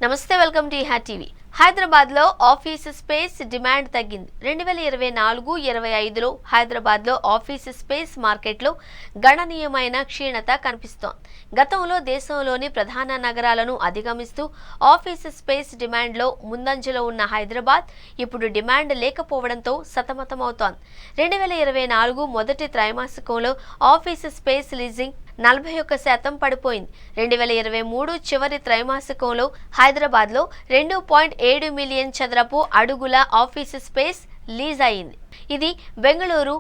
నమస్తే, welcome to ఇహా TV. Hyderabad లో office space demand తగ్గింది. 2024-25లో హైదరాబాద్ లో ఆఫీస్ స్పేస్ మార్కెట్ లో గణనీయమైన క్షీణత కనిపిస్తోంది. గతంలో దేశంలోని ప్రధాన నగరాలను అధిగమిస్తూ ఆఫీస్ స్పేస్ డిమాండ్ లో ముందంజలో ఉన్న హైదరాబాద్ ఇప్పుడు డిమాండ్ లేకపోవడంతో సతమతమవుతోంది. 2024 మొదటి త్రైమాసికంలో ఆఫీస్ స్పేస్ లీజింగ్ 41% పడిపోయింది. 2023 చివరి త్రైమాసికంలో హైదరాబాద్ లో 2.7 మిలియన్ చదరపు అడుగుల ఆఫీస్ స్పేస్ లీజ్ అయింది. ఇది బెంగళూరు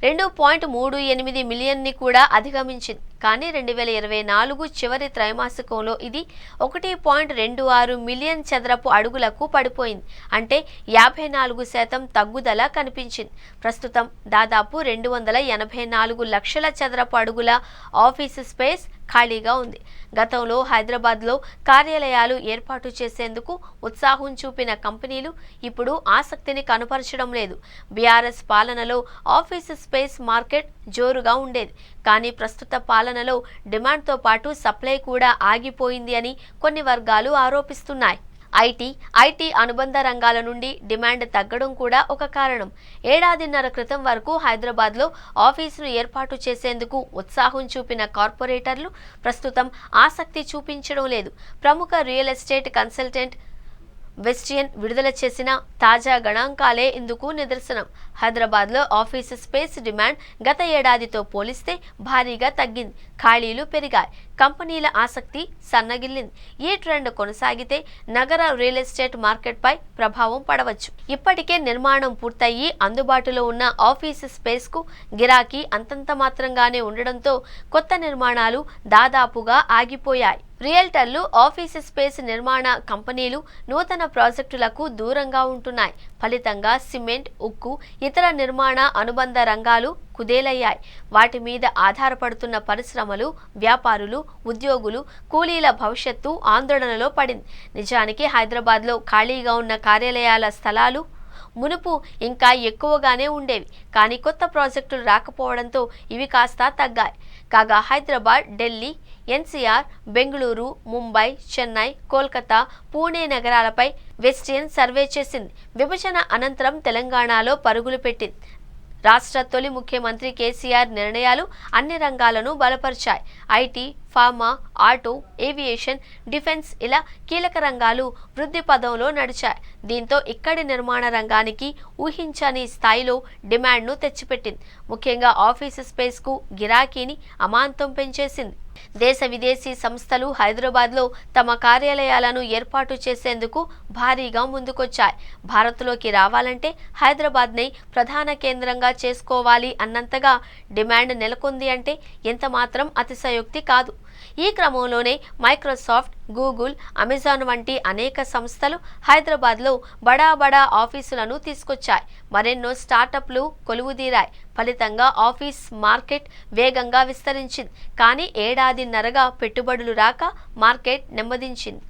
2.38 మిలియన్ ని కూడా అధిగమించింది. కానీ 2024 చివరి త్రైమాసికంలో ఇది 1.26 మిలియన్ చదరపు అడుగులకు పడిపోయింది. అంటే 54% తగ్గుదల కనిపించింది. ప్రస్తుతం దాదాపు 284 లక్షల చదరపు అడుగుల ఆఫీస్ స్పేస్ ఖాళీగా ఉంది. గతంలో హైదరాబాద్లో కార్యాలయాలు ఏర్పాటు చేసేందుకు ఉత్సాహం చూపిన కంపెనీలు ఇప్పుడు ఆసక్తిని కనపరచడం లేదు. బీఆర్ఎస్ పాలనలో ఆఫీస్ స్పేస్ మార్కెట్ జోరుగా ఉండేది. కానీ ప్రస్తుత పాలనలో డిమాండ్తో పాటు సప్లై కూడా ఆగిపోయింది అని కొన్ని వర్గాలు ఆరోపిస్తున్నాయి. ఐటీ అనుబంధ రంగాల నుండి డిమాండ్ తగ్గడం కూడా ఒక కారణం. ఏడాదిన్నర క్రితం వరకు హైదరాబాద్లో ఆఫీసును ఏర్పాటు చేసేందుకు ఉత్సాహం చూపిన కార్పొరేటర్లు ప్రస్తుతం ఆసక్తి చూపించడం లేదు. ప్రముఖ రియల్ ఎస్టేట్ కన్సల్టెంట్ వెస్టియన్ విడుదల చేసిన తాజా గణాంకాలే ఇందుకు నిదర్శనం. హైదరాబాద్లో ఆఫీస్ స్పేస్ డిమాండ్ గత ఏడాదితో పోలిస్తే భారీగా తగ్గింది. ఖాళీలు పెరిగాయి. కంపెనీల ఆసక్తి సన్నగిల్లింది. ఈ ట్రెండ్ కొనసాగితే నగర రియల్ ఎస్టేట్ మార్కెట్పై ప్రభావం పడవచ్చు. ఇప్పటికే నిర్మాణం పూర్తయి అందుబాటులో ఉన్న ఆఫీస్ స్పేస్కు గిరాకీ అంతంత మాత్రంగానే ఉండడంతో కొత్త నిర్మాణాలు దాదాపుగా ఆగిపోయాయి. రియల్టర్లు, ఆఫీస్ స్పేస్ నిర్మాణ కంపెనీలు నూతన ప్రాజెక్టులకు దూరంగా ఉంటున్నాయి. ఫలితంగా సిమెంట్, ఉక్కు, ఇతర నిర్మాణ అనుబంధ రంగాలు కుదేలయ్యాయి. వాటి మీద ఆధారపడుతున్న పరిశ్రమలు, వ్యాపారులు, ఉద్యోగులు, కూలీల భవిష్యత్తు ఆందోళనలో పడింది. నిజానికి హైదరాబాద్లో ఖాళీగా ఉన్న కార్యాలయాల స్థలాలు మునుపు ఇంకా ఎక్కువగానే ఉండేవి. కానీ కొత్త ప్రాజెక్టులు రాకపోవడంతో ఇవి కాస్త తగ్గాయి. కాగా హైదరాబాద్, ఢిల్లీ, ఎన్సీఆర్, బెంగళూరు, ముంబై, చెన్నై, కోల్కతా, పూణే నగరాలపై వెస్టియన్ సర్వే చేసింది. విభజన అనంతరం తెలంగాణలో పరుగులు పెట్టింది. రాష్ట్ర తొలి ముఖ్యమంత్రి కేసీఆర్ నిర్ణయాలు అన్ని రంగాలను బలపరిచాయి. IT, pharma, auto, aviation, defence ఇలా కీలక రంగాలు వృద్ధి పదంలో నడిచాయి. దీంతో ఇక్కడి నిర్మాణ రంగానికి ఊహించని స్థాయిలో డిమాండ్ను తెచ్చిపెట్టింది. ముఖ్యంగా ఆఫీస్ స్పేస్కు గిరాకీని అమాంతం పెంచేసింది. దేశ విదేశీ సంస్థలు హైదరాబాద్లో తమ కార్యాలయాలను ఏర్పాటు చేసేందుకు భారీగా ముందుకొచ్చాయి. భారత్లోకి రావాలంటే హైదరాబాద్ని ప్రధాన కేంద్రంగా చేసుకోవాలి అన్నంతగా డిమాండ్ నెలకొంది అంటే ఎంతమాత్రం అతిశయోక్తి కాదు. ఈ క్రమంలోనే మైక్రోసాఫ్ట్, గూగుల్, అమెజాన్ వంటి అనేక సంస్థలు హైదరాబాద్లో బడా ఆఫీసులను తీసుకొచ్చాయి. మరెన్నో స్టార్టప్లు కొలువుదీరాయి. ఫలితంగా ఆఫీస్ మార్కెట్ వేగంగా విస్తరించింది. కానీ ఏడాదిన్నరగా పెట్టుబడులు రాక మార్కెట్ నెమ్మదించింది.